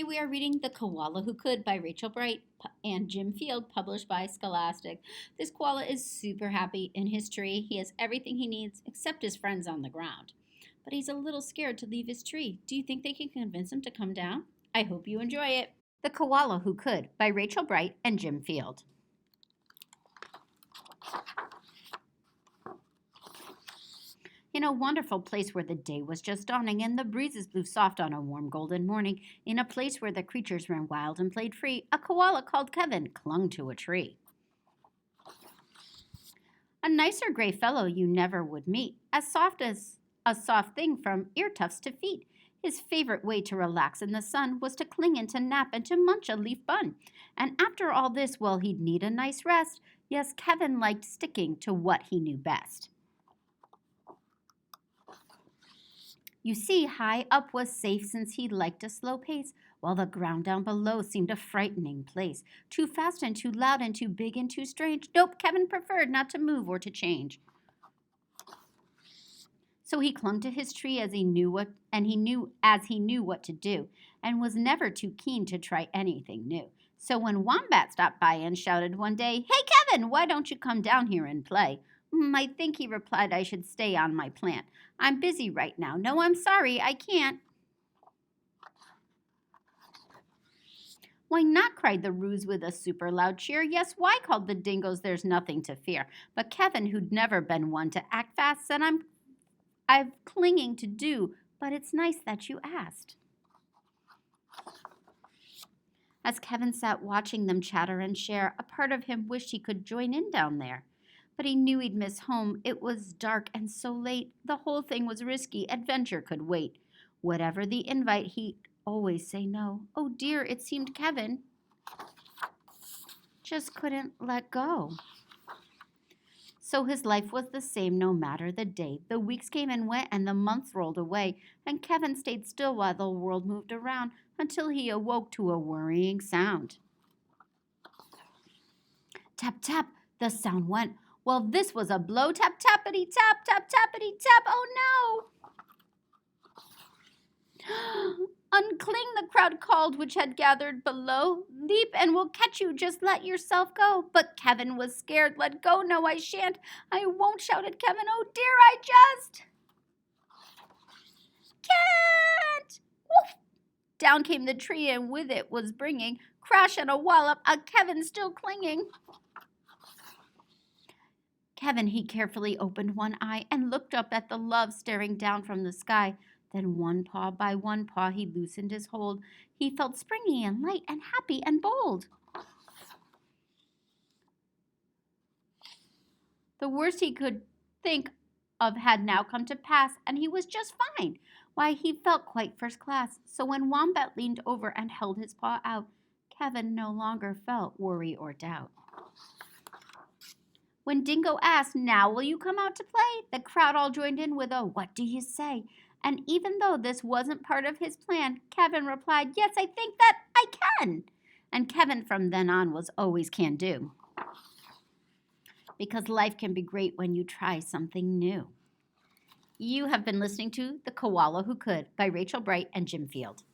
Today we are reading The Koala Who Could by Rachel Bright and Jim Field, published by Scholastic. This koala is super happy in his tree. He has everything he needs except his friends on the ground. But he's a little scared to leave his tree. Do you think they can convince him to come down? I hope you enjoy it. The Koala Who Could by Rachel Bright and Jim Field. In a wonderful place where the day was just dawning and the breezes blew soft on a warm golden morning, in a place where the creatures ran wild and played free, a koala called Kevin clung to a tree. A nicer gray fellow you never would meet, as soft thing from ear tufts to feet. His favorite way to relax in the sun was to cling and to nap and to munch a leaf bun. And after all this, well, he'd need a nice rest. Yes, Kevin liked sticking to what he knew best. You see, high up was safe since he liked a slow pace, while the ground down below seemed a frightening place. Too fast and too loud and too big and too strange. Nope, Kevin preferred not to move or to change. So he clung to his tree as he knew what to do, and was never too keen to try anything new. So when Wombat stopped by and shouted one day, "Hey Kevin, why don't you come down here and play?" I think he replied I should stay on my plant. "I'm busy right now. No, I'm sorry, I can't." "Why not?" cried the ruse with a super loud cheer. "Yes, why?" called the dingoes. "There's nothing to fear." But Kevin, who'd never been one to act fast, said, I'm clinging to do, but it's nice that you asked." As Kevin sat watching them chatter and share, a part of him wished he could join in down there. But he knew he'd miss home. It was dark and so late. The whole thing was risky. Adventure could wait. Whatever the invite, he'd always say no. Oh dear, it seemed Kevin just couldn't let go. So his life was the same no matter the day. The weeks came and went and the months rolled away, and Kevin stayed still while the world moved around until he awoke to a worrying sound. Tap, tap, the sound went. Well, this was a blow. Tap, tappity, tap, tap, tappity, tap. Oh no! "Uncling," the crowd called, which had gathered below. "Leap and we'll catch you. Just let yourself go." But Kevin was scared. "Let go. No, I shan't. I won't," shouted Kevin. "Oh dear, I just can't." Woof! Down came the tree, and with it was bringing crash and a wallop, a Kevin still clinging. Kevin, he carefully opened one eye and looked up at the love staring down from the sky. Then one paw by one paw he loosened his hold. He felt springy and light and happy and bold. The worst he could think of had now come to pass, and he was just fine. Why, he felt quite first class. So when Wombat leaned over and held his paw out, Kevin no longer felt worry or doubt. When Dingo asked, "Now will you come out to play?" the crowd all joined in with a "What do you say?" And even though this wasn't part of his plan, Kevin replied, "Yes, I think that I can." And Kevin from then on was always can do. Because life can be great when you try something new. You have been listening to The Koala Who Could by Rachel Bright and Jim Field.